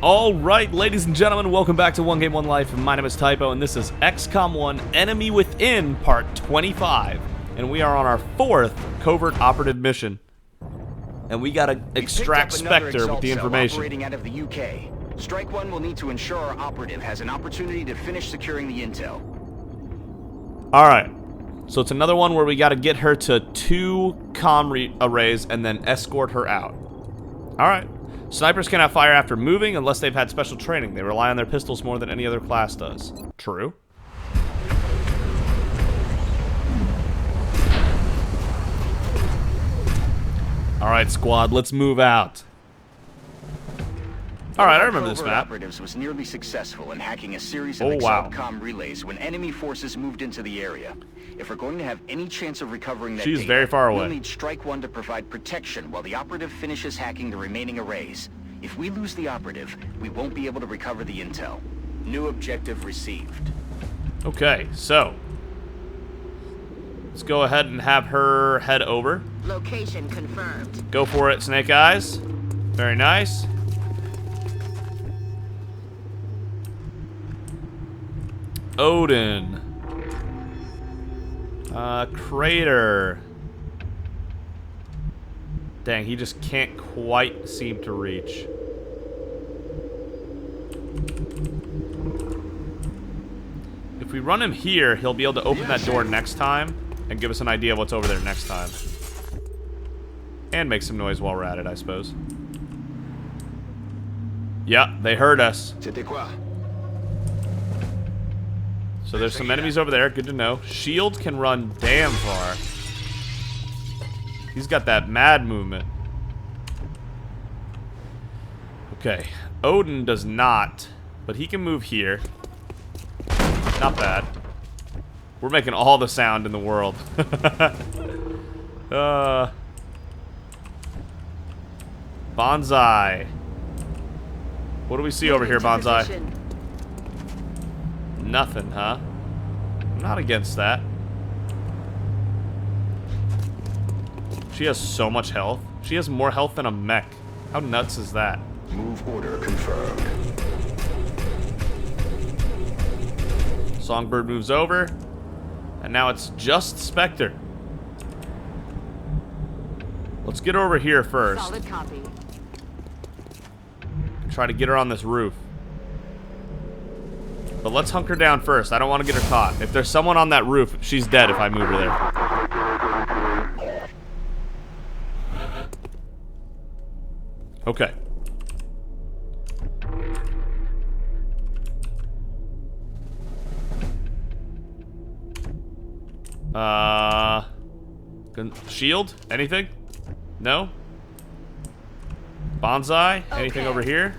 Alright, ladies and gentlemen, welcome back to 1Game1Life. My name is Typo, and this is XCOM 1 Enemy Within Part 25. And we are on our 4th covert operative mission. And we gotta extract Specter with the information. Operating out of the UK. Strike 1 will need to ensure our operative has an opportunity to finish securing the intel. Alright, so it's another one where we gotta get her to 2 comm arrays and then escort her out. Alright. Snipers cannot fire after moving unless they've had special training. They rely on their pistols more than any other class does. True. Alright, squad, let's move out. Alright, I remember this map. Operatives was nearly successful in hacking a series of XCOM relays when enemy forces moved into the area. If we're going to have any chance of recovering that She's data, very far away. we'll need Strike 1 to provide protection while the operative finishes hacking the remaining arrays. If we lose the operative, we won't be able to recover the intel. New objective received. Okay, so let's go ahead and have her head over. Location confirmed. Go for it, Snake Eyes. Very nice. Odin. Crater. Dang, he just can't quite seem to reach. If we run him here, he'll be able to open that door next time and give us an idea of what's over there next time. And make some noise while we're at it, I suppose. Yeah, they heard us. So there's some enemies over there, good to know. Shield can run damn far. He's got that mad movement. Okay, Odin does not, but he can move here. Not bad. We're making all the sound in the world. Bonsai. What do we see over here, Bonsai? Nothing, huh? I'm not against that. She has so much health. She has more health than a mech. How nuts is that? Move order confirmed. Songbird moves over. And now it's just Specter. Let's get over here first. Solid copy. Try to get her on this roof. But let's hunker down first. I don't want to get her caught. If there's someone on that roof, she's dead if I move her there. Okay. Shield? Anything? No? Bonsai? Anything over here?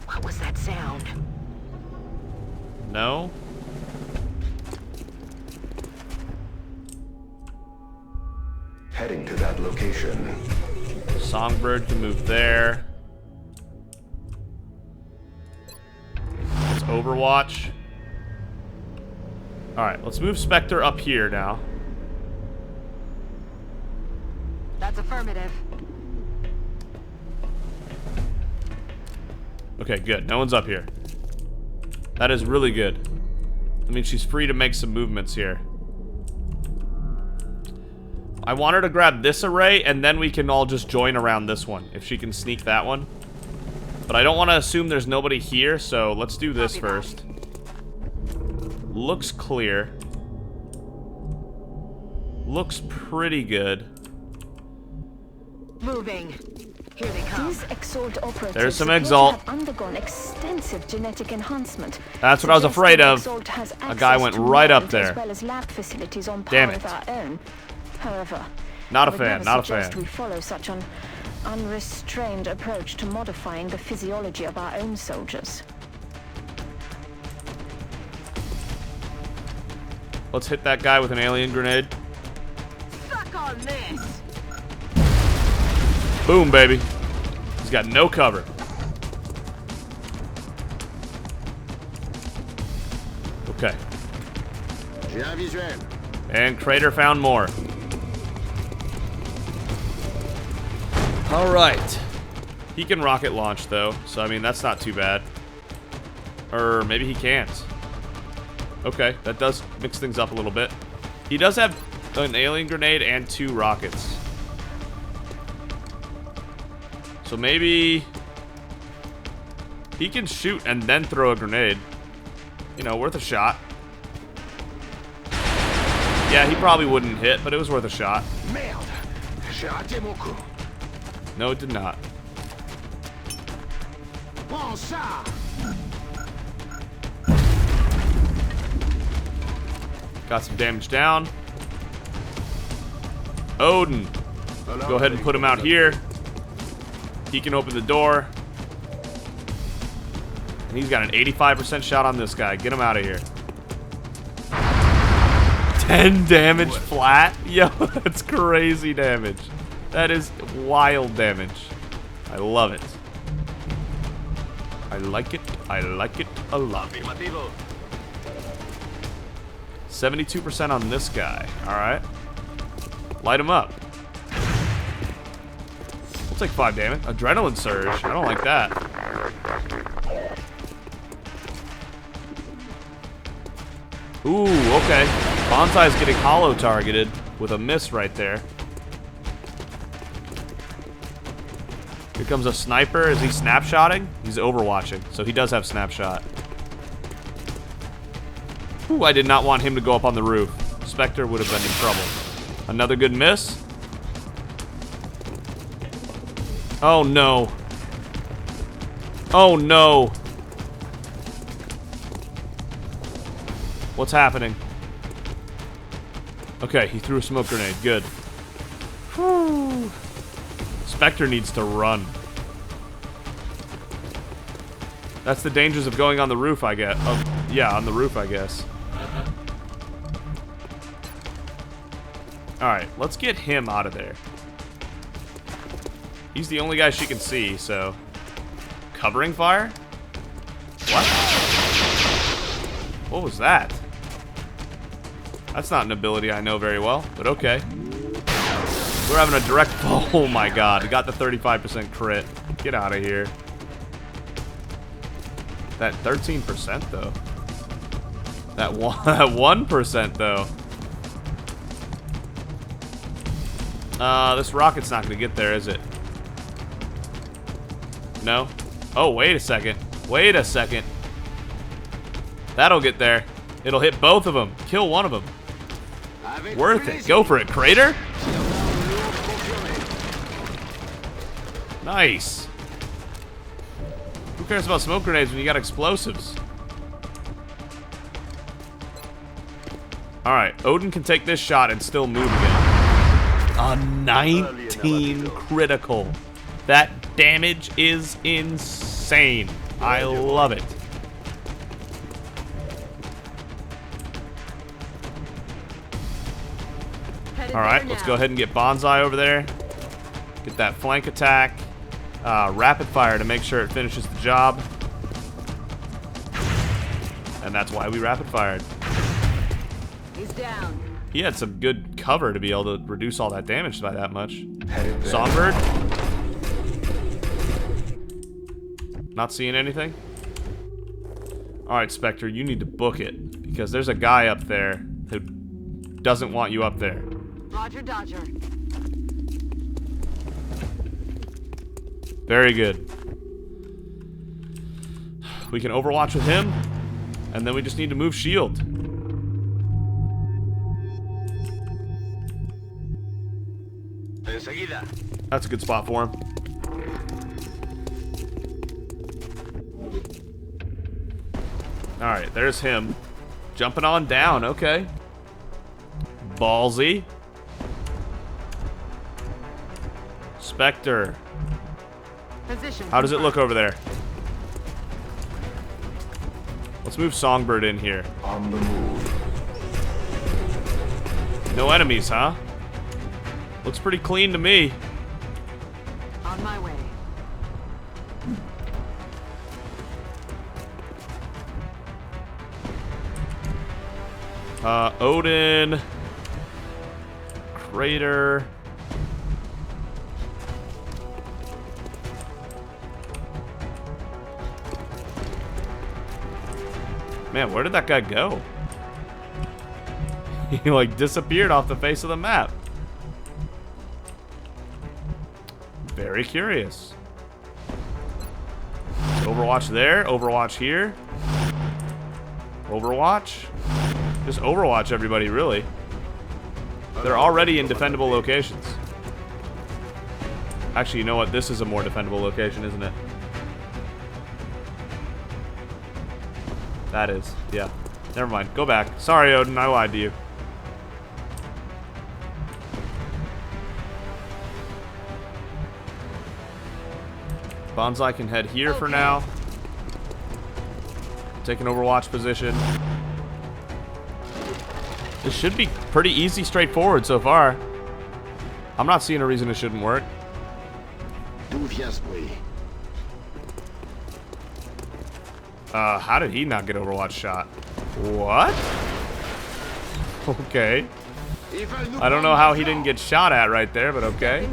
What was that sound? No? Heading to that location. Songbird can move there. Let's Overwatch. Alright, let's move Spectre up here now. That's affirmative. Okay, good. No one's up here. That is really good. I mean, she's free to make some movements here. I want her to grab this array, and then we can all just join around this one, if she can sneak that one. But I don't want to assume there's nobody here, so let's do this first. Looks clear. Looks pretty good. Moving. Here they come. These Exalt operatives There's some Exalt. have undergone extensive genetic enhancement. That's what I was afraid of. A guy went right up there. As well as lab facilities on par Damn it. with our own. However, Not a I would fan, never not a suggest fan. we follow such an unrestrained approach to modifying the physiology of our own soldiers. Let's hit that guy with an alien grenade. Suck on this. Boom, baby. He's got no cover. Okay. And Crater found more. Alright. He can rocket launch, though, so, I mean, that's not too bad. Or maybe he can't. Okay, that does mix things up a little bit. He does have an alien grenade and 2 rockets. So maybe he can shoot and then throw a grenade. You know, worth a shot. Yeah, he probably wouldn't hit, but it was worth a shot. Merde, j'ai raté mon coup. No, it did not. Prends ça. Got some damage down. Odin, go ahead and put him out here. He can open the door. And he's got an 85% shot on this guy. Get him out of here. 10 damage flat? Yo, that's crazy damage. That is wild damage. I love it. I like it. I like it a lot. 72% on this guy. Alright. Light him up. We'll take 5 damage. Adrenaline surge. I don't like that. Ooh, okay. Bonsai's getting hollow targeted with a miss right there. Here comes a sniper. Is he snapshotting? He's overwatching, so he does have snapshot. Ooh, I did not want him to go up on the roof. Specter would have been in trouble. Another good miss. Oh no. Oh no. What's happening? Okay, he threw a smoke grenade. Good. Whew. Specter needs to run. That's the dangers of going on the roof, I guess. Oh, yeah, on the roof, I guess. Alright, let's get him out of there. He's the only guy she can see, so... Covering fire? What? What was that? That's not an ability I know very well, but okay. We're having a direct... Oh my god, we got the 35% crit. Get out of here. That 13% though. That 1% though. This rocket's not gonna get there, is it? No? Oh, wait a second. Wait a second. That'll get there. It'll hit both of them. Kill one of them. Worth it. Go for it, Crater. Nice. Who cares about smoke grenades when you got explosives? Alright, Odin can take this shot and still move again. A 19 critical. That damage is insane. I love it. Alright, let's go ahead and get Bonsai over there. Get that flank attack. Rapid fire to make sure it finishes the job. And that's why we rapid fired. He's down. He had some good cover to be able to reduce all that damage by that much. Songbird? Not seeing anything? Alright, Spectre, you need to book it. Because there's a guy up there who doesn't want you up there. Roger, Dodger. Very good. We can overwatch with him, and then we just need to move shield. That's a good spot for him. Alright, there's him. Jumping on down, okay. Ballsy. Spectre. Position. How does it look over there? Let's move Songbird in here. On the move. No enemies, huh? Looks pretty clean to me. On my way. Odin. Crater. Man, where did that guy go? He like disappeared off the face of the map. Very curious. Overwatch there, Overwatch here. Overwatch. Just Overwatch everybody, really. They're already in defendable locations. Actually, you know what? This is a more defendable location, isn't it? That is. Yeah. Never mind. Go back. Sorry, Odin. I lied to you. Bonsai can head here for now. Take an Overwatch position. This should be pretty easy, straightforward so far. I'm not seeing a reason it shouldn't work. How did he not get Overwatch shot? What? Okay. I don't know how he didn't get shot at right there, but okay.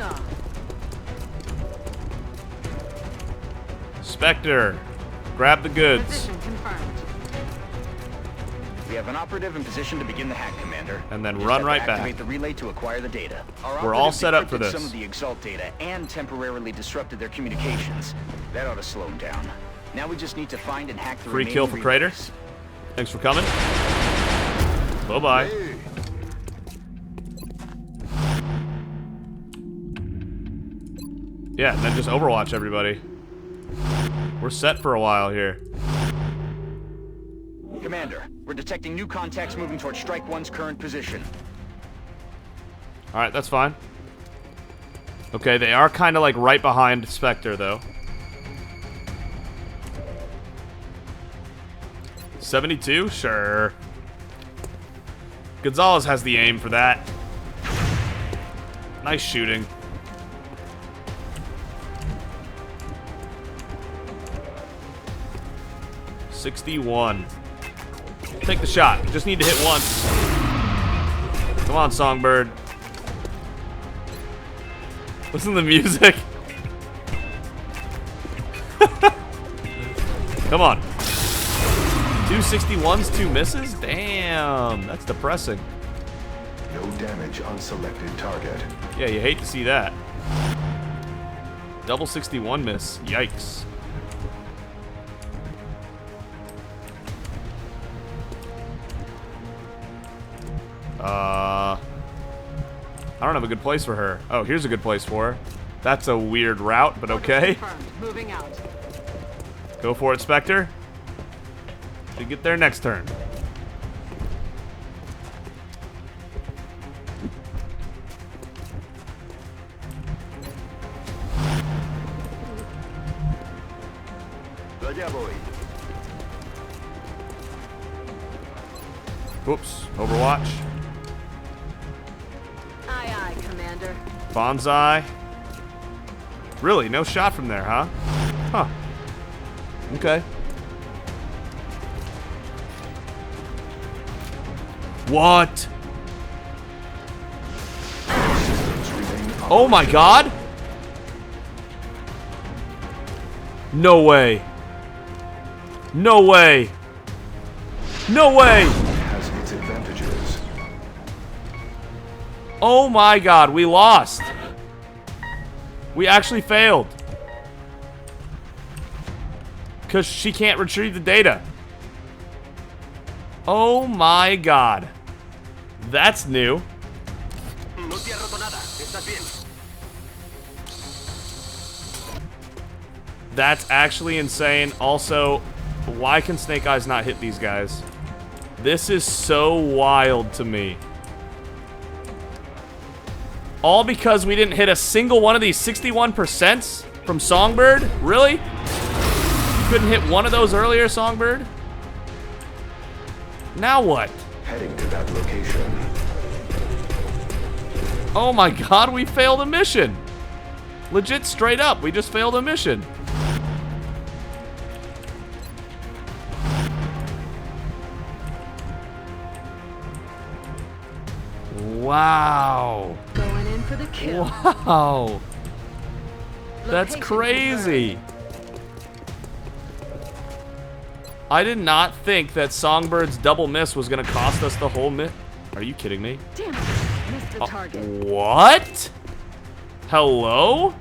Specter, grab the goods. Position confirmed. We have an operative in position to begin the hack, Commander. And then We run just have right to back. activate the relay to acquire the data. Our We're all operative set up for decrypted this. some of the Exalt data and temporarily disrupted their communications. That ought to slow them down. Now we just need to find and hack the Free remaining kill for Crater. relays. Thanks for coming. Bye-bye. Yeah, and then just Overwatch everybody. We're set for a while here. Commander, we're detecting new contacts moving toward Strike 1's current position. Alright, that's fine. Okay, they are kind of like right behind Specter, though. 72? Sure. Gonzalez has the aim for that. Nice shooting. $61. Take the shot. Just need to hit once. Come on, Songbird. Listen to the music. Come on. 2 61s, 2 misses? Damn, that's depressing. No damage on selected target. Yeah, you hate to see that. Double 61 miss. Yikes. I don't have a good place for her. Oh, here's a good place for her. That's a weird route, but okay. Confirmed. Moving out. Go for it, Spectre. To get there next turn. Oops, Overwatch. Aye, aye, Commander. Bonsai. Really, no shot from there, huh? Huh. Okay. What? Oh my god! No way. No way. No way! Has its advantages. Oh my god, we lost. We actually failed. Because she can't retrieve the data. Oh my god. That's new. That's actually insane. Also, why can Snake Eyes not hit these guys? This is so wild to me. All because we didn't hit a single one of these 61% from Songbird? Really? You couldn't hit one of those earlier, Songbird? Now what? Heading to that location. Oh my god, we failed a mission. Legit straight up, we just failed a mission. Wow. Going in for the kill. Wow. That's Location crazy. I did not think that Songbird's double miss was gonna cost us the whole miss. Are you kidding me? Damn it. Missed a target. What? Hello?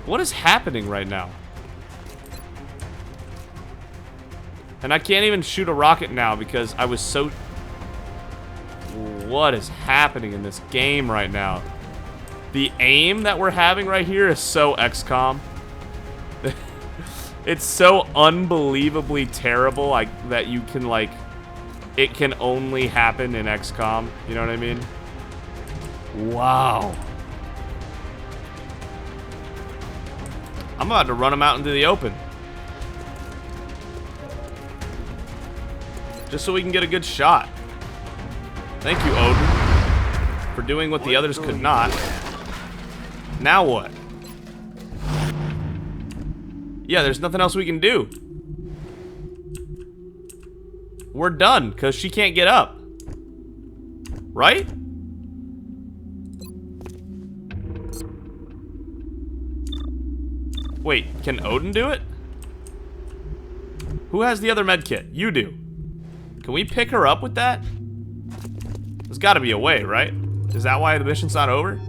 What is happening right now? And I can't even shoot a rocket now because I was so... What is happening in this game right now? The aim that we're having right here is so XCOM. It's so unbelievably terrible that you can, like... It can only happen in XCOM. You know what I mean? Wow. I'm about to run him out into the open. Just so we can get a good shot. Thank you, Odin, for doing what the others could not. Now what? Yeah, there's nothing else we can do. We're done, because she can't get up. Right? Wait, can Odin do it? Who has the other med kit? You do. Can we pick her up with that? There's got to be a way, right? Is that why the mission's not over?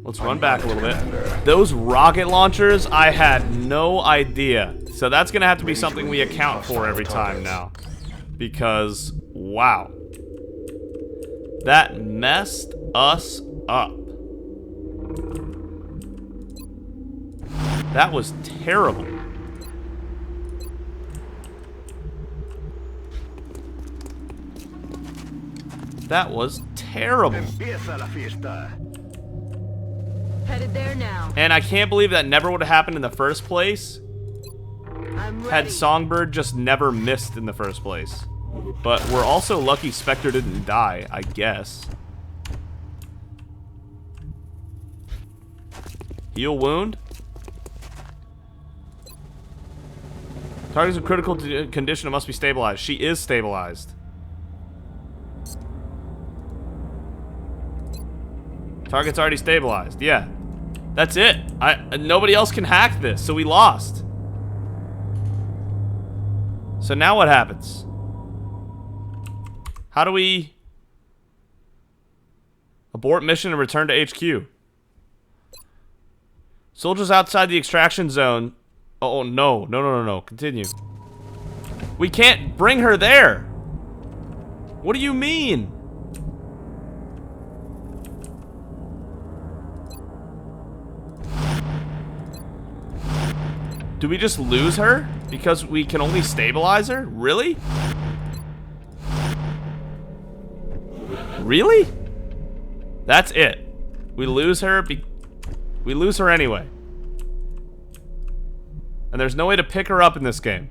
Let's run back a little bit. Those rocket launchers, I had no idea. So that's going to have to be something we account for every time now. Because, wow. That messed us up. That was terrible. That was terrible. Headed there now. And I can't believe that never would have happened in the first place. I'm ready. Had Songbird just never missed in the first place. But we're also lucky Specter didn't die, I guess. Heal wound. Target's in critical condition and must be stabilized. She is stabilized. Target's already stabilized. Yeah. That's it. Nobody else can hack this, so we lost. So now what happens? How do we abort mission and return to HQ? Soldiers outside the extraction zone. Oh, no. Continue. We can't bring her there. What do you mean? Do we just lose her because we can only stabilize her? Really? Really? That's it. We lose her. We lose her anyway. And there's no way to pick her up in this game.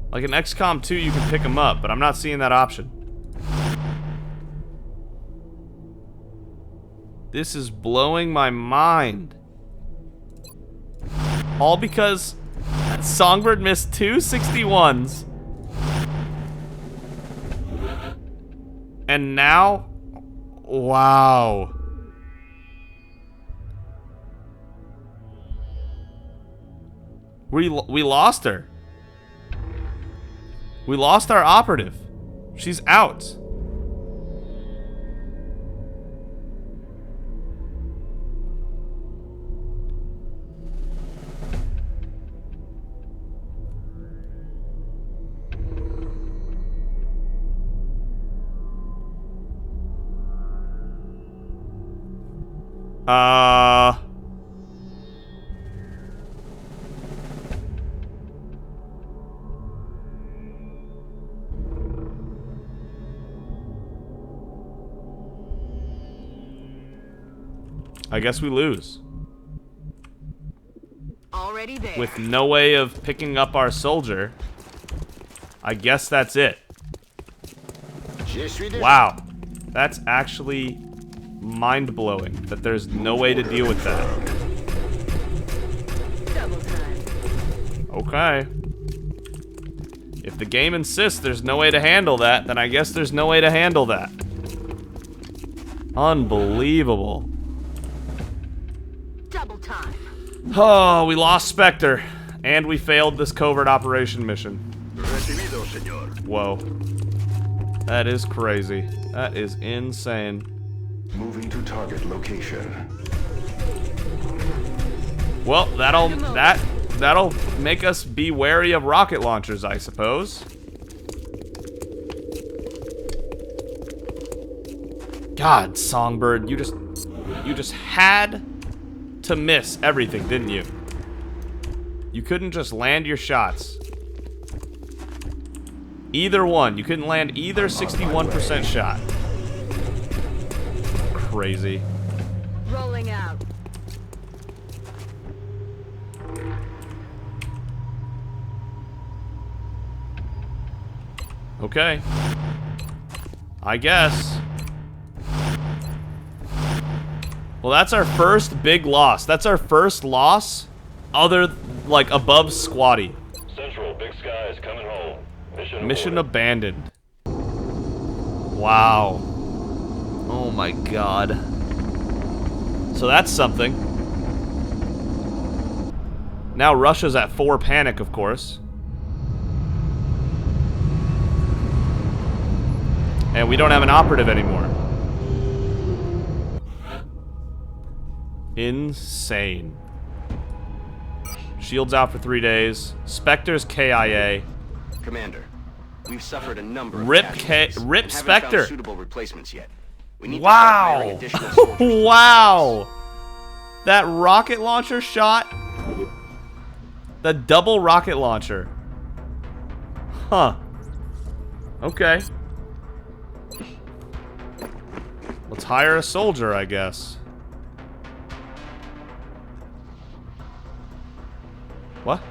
Like in XCOM 2, you can pick them up, but I'm not seeing that option. This is blowing my mind. All because Songbird missed 2 61s. And now, wow. We lost her. We lost our operative. She's out. I guess we lose. Already there. With no way of picking up our soldier. I guess that's it. Wow. That's actually mind-blowing that there's no way to deal with that. Double time. Okay. If the game insists there's no way to handle that, then I guess there's no way to handle that. Unbelievable. time. Oh, we lost Specter. And we failed this covert operation mission. Recibido, señor. Whoa. That is crazy. That is insane. Moving to target location. Well, that'll make us be wary of rocket launchers, I suppose. God, Songbird, you just had to miss everything, didn't you? You couldn't just land your shots. Either one. You couldn't land either 61% shot. Crazy. Rolling out. Okay. I guess. Well, that's our first big loss. That's our first loss other, like, above Squatty. Central, Big Sky is coming home. Mission abandoned. Wow. Oh my god. So that's something. Now Russia's at 4 panic, of course. And we don't have an operative anymore. Insane. Shields out for 3 days. Specter's KIA. Commander, we've suffered a number of Rip casualties Rip and haven't Specter. found suitable replacements yet. We need to start hiring Wow. additional soldiers to Wow. That rocket launcher shot. The double rocket launcher. Huh. Okay. Let's hire a soldier, I guess. What?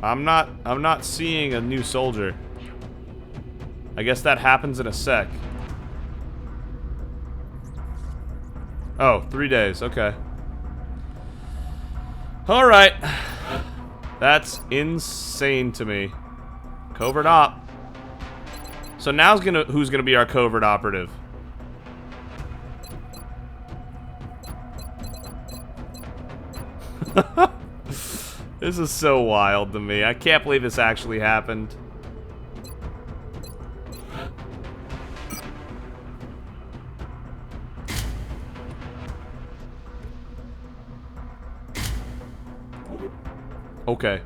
I'm not seeing a new soldier. I guess that happens in a sec. Oh, 3 days, okay. Alright. That's insane to me. Covert op. So now who's gonna be our covert operative? This is so wild to me. I can't believe this actually happened. Okay.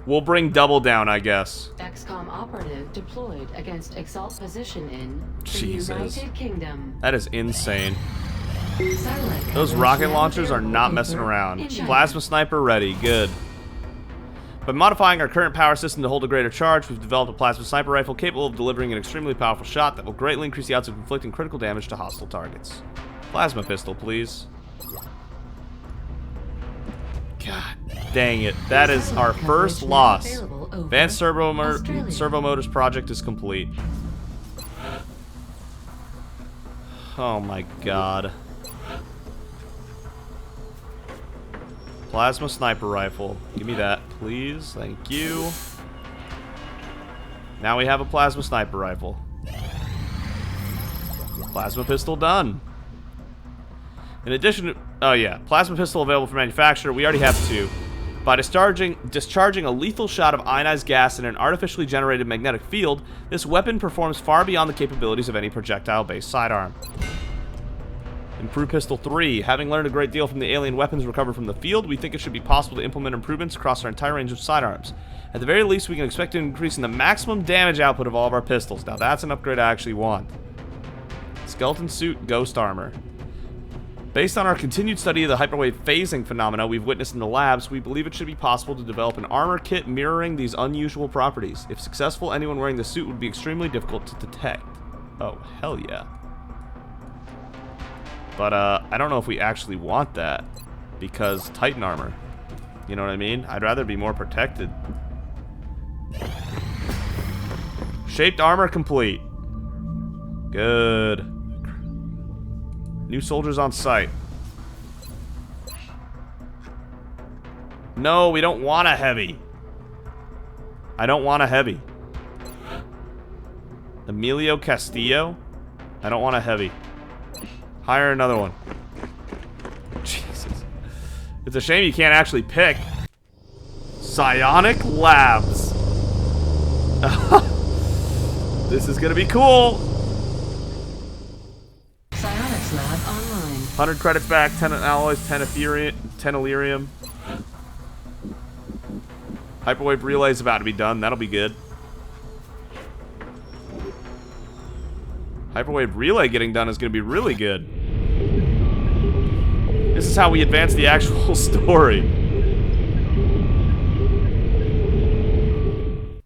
We'll bring double down, I guess. XCOM operative deployed against Exalt position in Jesus. the United Kingdom. That is insane. Silent Those coverage rocket now launchers are not available messing over around. in China. Plasma sniper ready. Good. By modifying our current power system to hold a greater charge, we've developed a plasma sniper rifle capable of delivering an extremely powerful shot that will greatly increase the odds of inflicting critical damage to hostile targets. Plasma pistol, please. God dang it. That is our first loss. Advanced servo motors project is complete. Oh my god. Plasma sniper rifle. Give me that, please. Thank you. Now we have a plasma sniper rifle. Plasma pistol done. In addition to... Oh yeah, plasma pistol available for manufacture. We already have 2. By discharging a lethal shot of ionized gas in an artificially generated magnetic field, this weapon performs far beyond the capabilities of any projectile-based sidearm. Improved Pistol 3. Having learned a great deal from the alien weapons recovered from the field, we think it should be possible to implement improvements across our entire range of sidearms. At the very least, we can expect an increase in the maximum damage output of all of our pistols. Now that's an upgrade I actually want. Skeleton Suit Ghost Armor. Based on our continued study of the hyperwave phasing phenomena we've witnessed in the labs, we believe it should be possible to develop an armor kit mirroring these unusual properties. If successful, anyone wearing the suit would be extremely difficult to detect. Oh, hell yeah. But, I don't know if we actually want that. Because Titan armor. You know what I mean? I'd rather be more protected. Shaped armor complete. Good. New soldiers on site. No, we don't want a heavy. I don't want a heavy. Emilio Castillo? I don't want a heavy. Hire another one. Jesus. It's a shame you can't actually pick. Psionic Labs. This is gonna be cool. Psionics Lab online. 100 credits back, 10 alloys, 10 Ethereum, 10 Illyrium. Hyperwave relay is about to be done. That'll be good. Hyperwave relay getting done is going to be really good. This is how we advance the actual story.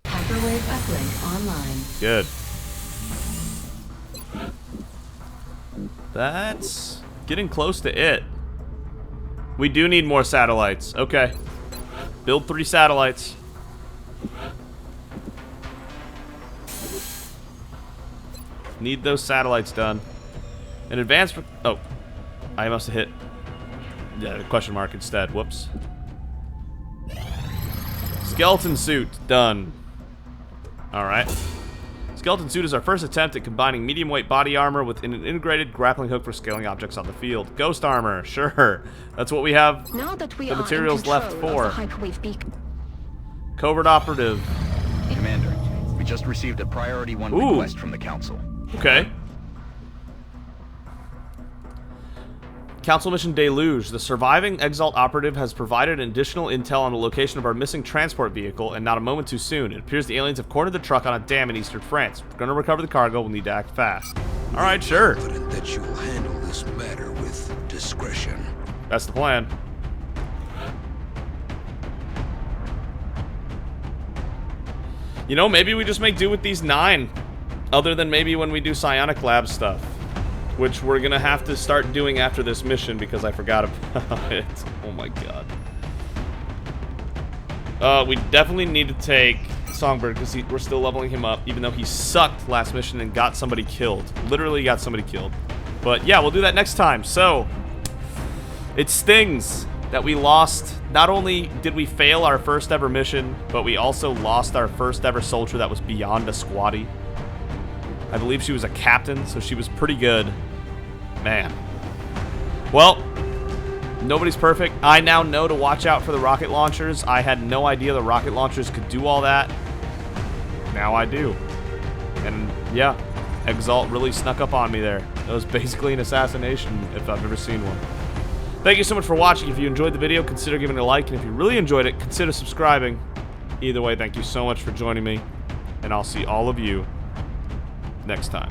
Hyperwave uplink online. Good. That's getting close to it. We do need more satellites. Okay. Build 3 satellites. Need those satellites done. An advanced... Oh. I must have hit... Yeah, the question mark instead. Whoops. Skeleton suit. Done. Alright. Skeleton suit is our first attempt at combining medium-weight body armor with an integrated grappling hook for scaling objects on the field. Ghost armor. Sure. That's what we have Now that we the are materials in left control for. of the hyperwave beacon. Covert operative. Commander, we just received a Priority 1 Ooh. request from the Council. Okay. Council Mission Deluge. The surviving Exalt operative has provided additional intel on the location of our missing transport vehicle, and not a moment too soon. It appears the aliens have cornered the truck on a dam in eastern France. If we're going to recover the cargo, we'll need to act fast. Alright, sure. Confident that you will handle this matter with discretion. That's the plan. You know, maybe we just make do with these 9. Other than maybe when we do Psionic Lab stuff. Which we're gonna have to start doing after this mission because I forgot about it. Oh my god. We definitely need to take Songbird because we're still leveling him up, even though he sucked last mission and got somebody killed. Literally got somebody killed. But yeah, we'll do that next time. So, it stings that we lost. Not only did we fail our first ever mission, but we also lost our first ever soldier that was beyond a squatty. I believe she was a captain, so she was pretty good. Man. Well, nobody's perfect. I now know to watch out for the rocket launchers. I had no idea the rocket launchers could do all that. Now I do. And yeah, Exalt really snuck up on me there. That was basically an assassination if I've ever seen one. Thank you so much for watching. If you enjoyed the video, consider giving it a like. And if you really enjoyed it, consider subscribing. Either way, thank you so much for joining me. And I'll see all of you next time.